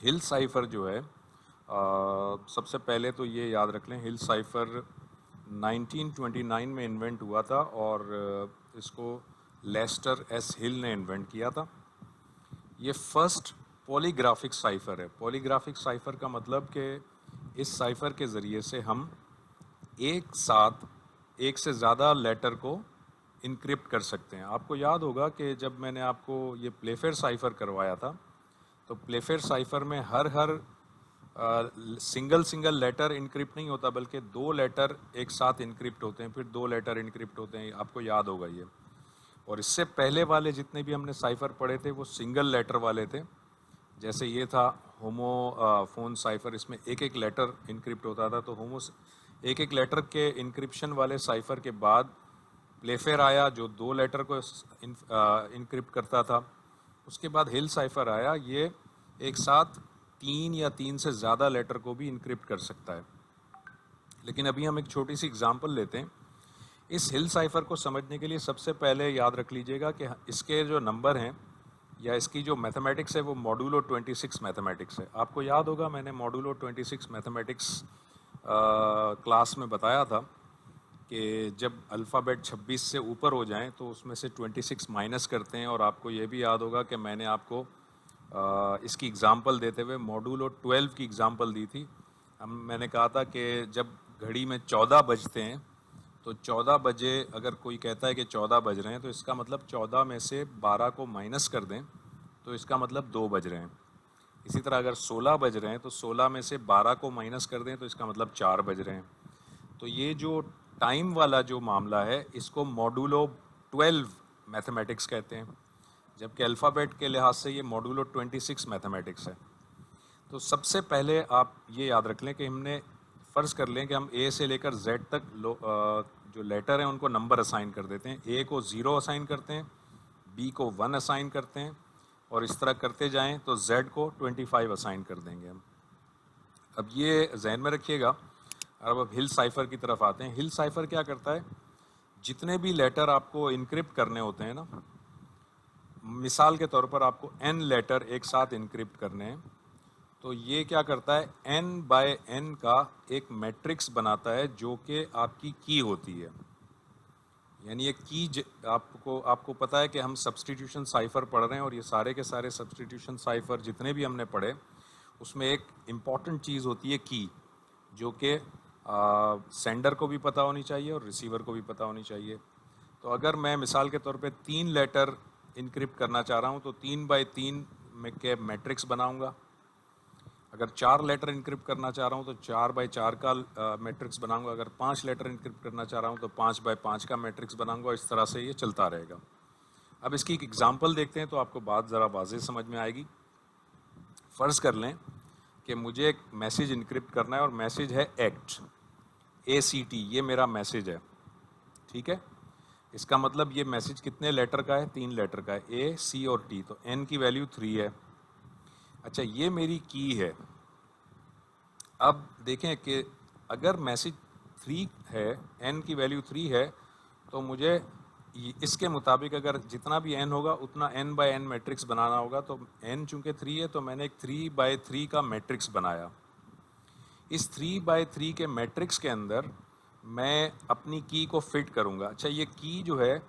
हिल cipher जो है सबसे पहले तो ये याद रख लें, हिल साइफर 1929 में इन्वेंट हुआ था और इसको लेस्टर एस हिल ने इन्वेंट किया था। ये फर्स्ट पॉलीग्राफिक साइफर है। पॉलीग्राफिक साइफर का मतलब कि इस साइफर के ज़रिए से हम एक साथ एक से ज़्यादा लेटर को इनक्रिप्ट कर सकते हैं। आपको याद होगा कि जब मैंने आपको ये प्लेफेयर साइफर करवाया था, तो प्लेफेयर साइफर में हर सिंगल लेटर इनक्रिप्ट नहीं होता, बल्कि 2 लेटर एक साथ इनक्रिप्ट होते हैं, फिर 2 लेटर इनक्रिप्ट होते हैं। आपको याद होगा ये। और इससे पहले वाले जितने भी हमने साइफर पढ़े थे वो सिंगल लेटर वाले थे। जैसे ये था होमोफोन साइफर, इसमें एक एक लेटर इनक्रिप्ट होता था। तो एक एक लेटर के इनक्रिप्शन वाले साइफर के बाद प्लेफेयर आया जो 2 लेटर को इनक्रिप्ट करता था। उसके बाद हिल साइफर आया, ये एक साथ 3 या 3 से ज़्यादा लेटर को भी इनक्रिप्ट कर सकता है। लेकिन अभी हम एक छोटी सी एग्जांपल लेते हैं। इस हिल साइफर को समझने के लिए सबसे पहले याद रख लीजिएगा कि इसके जो नंबर हैं या इसकी जो मैथमेटिक्स है वो मॉड्यूलो 26 मैथमेटिक्स है। आपको याद होगा मैंने मॉड्यूलो 26 मैथमेटिक्स क्लास में बताया था कि जब अल्फ़ाबेट 26 से ऊपर हो जाएं तो उसमें से 26 माइनस करते हैं। और आपको ये भी याद होगा कि मैंने आपको इसकी एग्ज़ाम्पल देते हुए मॉड्यूलो 12 की एग्ज़ाम्पल दी थी। मैंने कहा था कि जब घड़ी में 14 बजते हैं तो 14 बजे अगर कोई कहता है कि 14 बज रहे हैं तो इसका मतलब 14 में से 12 को माइनस कर दें तो इसका मतलब 2 बज रहे हैं। इसी तरह अगर 16 बज रहे हैं तो 16 में से 12 को माइनस कर दें तो इसका मतलब 4 बज रहे हैं। तो ये जो टाइम वाला जो मामला है इसको मॉड्यूलो 12 मैथमेटिक्स कहते हैं, जबकि अल्फ़ाबेट के लिहाज से ये मॉड्यूलो 26 मैथमेटिक्स है। तो सबसे पहले आप ये याद रख लें कि हमने फ़र्ज़ कर लें कि हम ए से लेकर जेड तक जो लेटर हैं उनको नंबर असाइन कर देते हैं। ए को 0 असाइन करते हैं, बी को 1 असाइन करते हैं और इस तरह करते जाएं तो जेड को 25 असाइन कर देंगे हम। अब ये जहन में रखिएगा। अब हिल साइफर की तरफ आते हैं। हिल साइफर क्या करता है, जितने भी लेटर आपको इनक्रिप्ट करने होते हैं ना, मिसाल के तौर पर आपको n लेटर एक साथ इनक्रिप्ट करने हैं, तो ये क्या करता है, n बाय n का एक मैट्रिक्स बनाता है जो कि आपकी की होती है। यानी ये की आपको पता है कि हम सब्स्टिट्यूशन साइफर पढ़ रहे हैं और ये सारे के सारे सब्स्टिट्यूशन साइफर जितने भी हमने पढ़े उसमें एक इम्पॉर्टेंट चीज़ होती है की, जो कि सेंडर को भी पता होनी चाहिए और रिसीवर को भी पता होनी चाहिए। तो अगर मैं मिसाल के तौर पे 3 लेटर इनक्रिप्ट करना चाह रहा हूँ तो 3 बाई 3 में के मैट्रिक्स बनाऊंगा। अगर 4 लेटर इनक्रिप्ट करना चाह रहा हूँ तो 4 बाई 4 का मैट्रिक्स बनाऊंगा। अगर 5 लेटर इनक्रिप्ट करना चाह रहा हूँ तो 5 बाई 5 का मैट्रिक्स बनाऊंगा। इस तरह से ये चलता रहेगा। अब इसकी एक एग्जांपल देखते हैं तो आपको बात ज़रा वाज़ेह समझ में आएगी। फ़र्ज़ कर लें कि मुझे एक मैसेज इनक्रिप्ट करना है और मैसेज है एक्ट, ACT, ये मेरा मैसेज है, ठीक है। इसका मतलब ये मैसेज कितने लेटर का है, 3 लेटर का है, A, C और T। तो N की वैल्यू 3 है। अच्छा, ये मेरी की है। अब देखें कि अगर मैसेज 3 है, N की वैल्यू 3 है, तो मुझे इसके मुताबिक अगर जितना भी n होगा उतना n बाय n मैट्रिक्स बनाना होगा। तो n चूंकि 3 है तो मैंने एक 3 बाय 3 का मैट्रिक्स बनाया। इस 3 बाय 3 के मैट्रिक्स के अंदर मैं अपनी की को फिट करूंगा। अच्छा, ये की जो है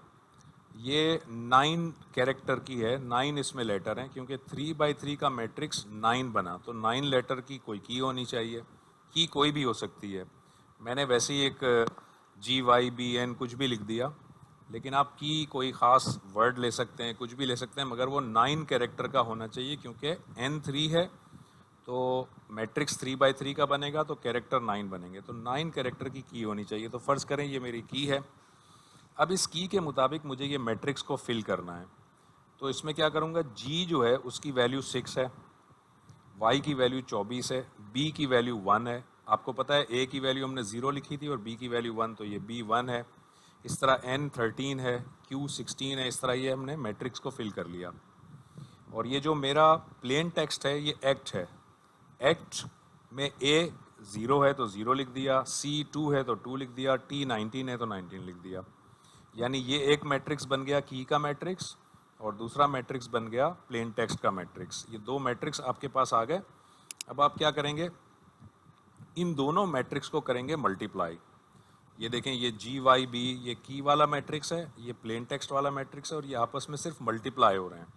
ये 9 कैरेक्टर की है, 9 इसमें लेटर हैं, क्योंकि 3 बाई 3 का मैट्रिक्स 9 बना तो 9 लेटर की कोई की होनी चाहिए। की कोई भी हो सकती है। मैंने वैसे ही एक GYBN कुछ भी लिख दिया, लेकिन आप की कोई ख़ास वर्ड ले सकते हैं, कुछ भी ले सकते हैं, मगर वो 9 कैरेक्टर का होना चाहिए, क्योंकि n 3 है तो मैट्रिक्स 3 बाई 3 का बनेगा तो कैरेक्टर 9 बनेंगे। तो 9 कैरेक्टर की होनी चाहिए। तो फ़र्ज़ करें ये मेरी की है। अब इस की के मुताबिक मुझे ये मैट्रिक्स को फिल करना है। तो इसमें क्या करूँगा, G जो है उसकी वैल्यू 6 है, Y की वैल्यू 24 है, B की वैल्यू 1 है। आपको पता है A की वैल्यू हमने 0 लिखी थी और B की वैल्यू 1, तो ये B 1 है। इस तरह N 13 है, Q 16 है। इस तरह ये हमने मैट्रिक्स को फिल कर लिया। और ये जो मेरा प्लेन टेक्स्ट है ये एक्ट है। एक्ट में A 0 है तो 0 लिख दिया, C 2 है तो 2 लिख दिया, T 19 है तो 19 लिख दिया। यानी ये एक मैट्रिक्स बन गया की का मैट्रिक्स और दूसरा मैट्रिक्स बन गया प्लेन टेक्स्ट का मैट्रिक्स। ये 2 मैट्रिक्स आपके पास आ गए। अब आप क्या करेंगे, इन दोनों मैट्रिक्स को करेंगे मल्टीप्लाई। ये देखें, ये GYB ये की वाला मैट्रिक्स है, ये प्लेन टेक्स्ट वाला मैट्रिक्स है, और ये आपस में सिर्फ मल्टीप्लाई हो रहे हैं।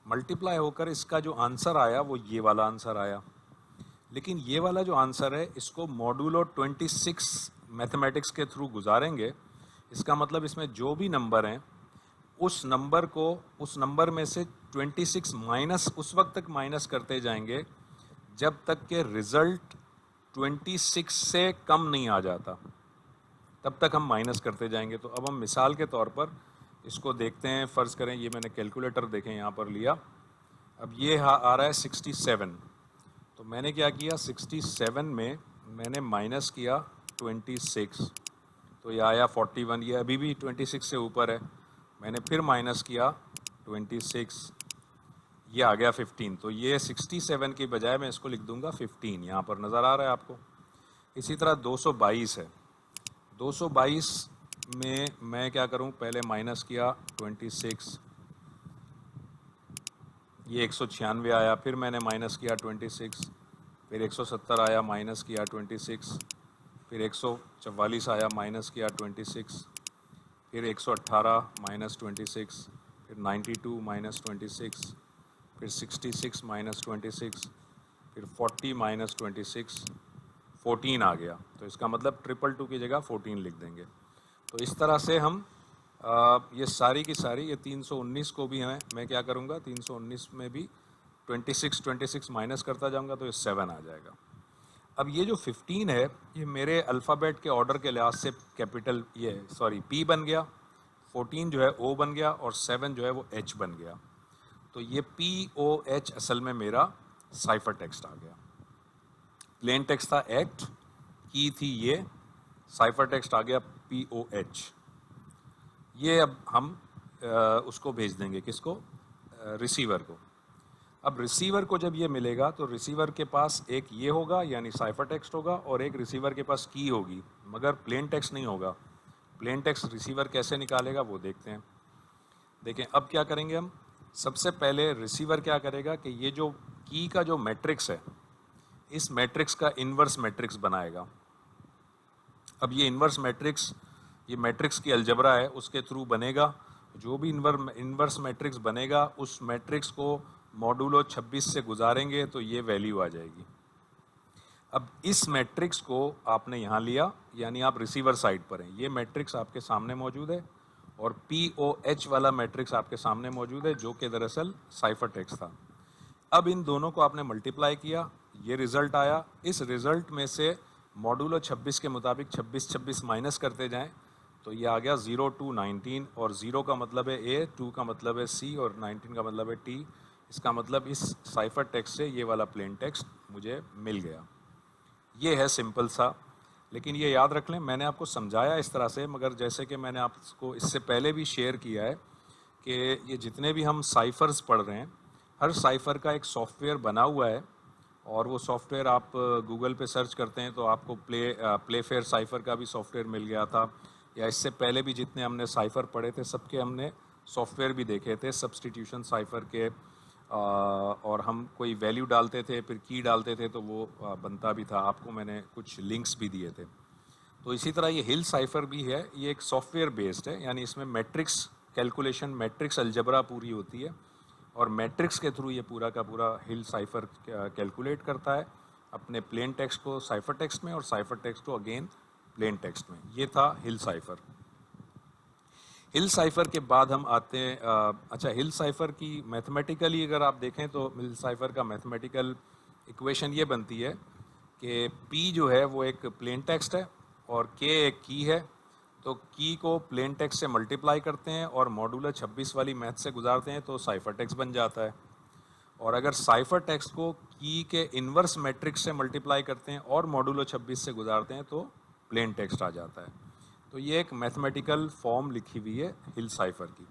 मल्टीप्लाई होकर इसका जो आंसर आया वो ये वाला आंसर आया। लेकिन ये वाला जो आंसर है इसको मॉड्यूलो 26 मैथमेटिक्स के थ्रू गुजारेंगे। इसका मतलब इसमें जो भी नंबर हैं उस नंबर में से 26 माइनस उस वक्त तक माइनस करते जाएंगे जब तक के रिजल्ट 26 से कम नहीं आ जाता, तब तक हम माइनस करते जाएंगे। तो अब हम मिसाल के तौर पर इसको देखते हैं। फ़र्ज़ करें ये मैंने कैलकुलेटर देखें यहाँ पर लिया, अब ये आ रहा है 67। तो मैंने क्या किया, 67 में मैंने माइनस किया 26, तो ये आया 41। ये अभी भी 26 से ऊपर है। मैंने फिर माइनस किया 26, ये आ गया 15। तो ये 67 की बजाय मैं इसको लिख दूंगा 15, यहाँ पर नज़र आ रहा है आपको। इसी तरह 222 है, 222 में मैं क्या करूं, पहले माइनस किया 26, ये 196 आया, फिर मैंने माइनस किया 26, फिर 170 आया, माइनस किया 26, फिर 144 आया, माइनस किया 26, फिर 118 माइनस 26, फिर 92 माइनस 26, फिर 66 माइनस 26, फिर 40 माइनस 26, 14 आ गया। तो इसका मतलब 222 की जगह 14 लिख देंगे। तो इस तरह से हम ये सारी की सारी, ये 319 को भी मैं क्या करूँगा, 319 में भी 26 माइनस करता जाऊँगा तो ये 7 आ जाएगा। अब ये जो 15 है ये मेरे अल्फ़ाबेट के ऑर्डर के लिहाज से कैपिटल P बन गया, 14 जो है O बन गया, और 7 जो है वो H बन गया। तो ये POH असल में मेरा साइफर टेक्स्ट आ गया। प्लेन टेक्स्ट था एक्ट, की थी ये, साइफर टेक्स्ट आ गया POH। ये अब हम उसको भेज देंगे, किसको, रिसीवर को। अब रिसीवर को जब ये मिलेगा तो रिसीवर के पास एक ये होगा यानी साइफर टेक्स्ट होगा, और एक रिसीवर के पास की होगी, मगर प्लेन टेक्स्ट नहीं होगा। प्लेन टेक्स्ट रिसीवर कैसे निकालेगा वो देखते हैं। देखें अब क्या करेंगे हम, सबसे पहले रिसीवर क्या करेगा कि ये जो की का जो मैट्रिक्स है, इस मैट्रिक्स का इन्वर्स मैट्रिक्स बनाएगा। अब ये इन्वर्स मैट्रिक्स, ये मैट्रिक्स की अलजबरा है, उसके थ्रू बनेगा। जो भी इन्वर्स मैट्रिक्स बनेगा उस मैट्रिक्स को मॉड्यूलो 26 से गुजारेंगे तो ये वैल्यू आ जाएगी। अब इस मैट्रिक्स को आपने यहाँ लिया, यानी आप रिसीवर साइड पर हैं, ये मैट्रिक्स आपके सामने मौजूद है, और POH वाला मैट्रिक्स आपके सामने मौजूद है, जो कि दरअसल साइफर टेक्स्ट था। अब इन दोनों को आपने मल्टीप्लाई किया, ये रिज़ल्ट आया। इस रिज़ल्ट में से मॉड्यूलो 26 के मुताबिक 26 माइनस करते जाएं तो ये आ गया 0 to 19, और 0 का मतलब है A, 2 का मतलब है C, और 19 का मतलब है T। इसका मतलब इस साइफर टेक्स्ट से ये वाला प्लेन टेक्स्ट मुझे मिल गया। ये है सिंपल सा, लेकिन ये याद रख लें, मैंने आपको समझाया इस तरह से, मगर जैसे कि मैंने आपको इससे पहले भी शेयर किया है कि ये जितने भी हम साइफ़र्स पढ़ रहे हैं, हर साइफ़र का एक सॉफ्टवेयर बना हुआ है, और वो सॉफ्टवेयर आप गूगल पे सर्च करते हैं तो आपको प्लेफेयर साइफ़र का भी सॉफ्टवेयर मिल गया था, या इससे पहले भी जितने हमने साइफ़र पढ़े थे सबके हमने सॉफ्टवेयर भी देखे थे, सब्सटीट्यूशन साइफ़र के, और हम कोई वैल्यू डालते थे फिर की डालते थे तो वो बनता भी था। आपको मैंने कुछ लिंक्स भी दिए थे। तो इसी तरह ये हिल साइफ़र भी है, ये एक सॉफ्टवेयर बेस्ड है, यानी इसमें मैट्रिक्स कैलकुलेशन, मैट्रिक्स अलजबरा पूरी होती है, और मैट्रिक्स के थ्रू ये पूरा का पूरा हिल साइफ़र कैलकुलेट करता है अपने प्लेन टेक्स्ट को साइफर टेक्स्ट में, और साइफर टेक्स्ट को अगेन प्लेन टेक्स्ट में। ये था हिल साइफ़र। हिल साइफ़र के बाद हम आते हैं, अच्छा, हिल साइफ़र की मैथमेटिकली अगर आप देखें तो हिल साइफ़र का मैथमेटिकल इक्वेशन ये बनती है कि P जो है वो एक प्लेन टेक्स्ट है और K एक की है, तो की को प्लेन टेक्स्ट से मल्टीप्लाई करते हैं और मॉड्यूलर 26 वाली मैथ से गुजारते हैं तो साइफर टेक्स्ट बन जाता है। और अगर साइफर टेक्स्ट को की के इन्वर्स मैट्रिक्स से मल्टीप्लाई करते हैं और मॉड्यूलर 26 से गुजारते हैं तो प्लेन टेक्स्ट आ जाता है। तो ये एक मैथमेटिकल फॉर्म लिखी हुई है हिल साइफर की।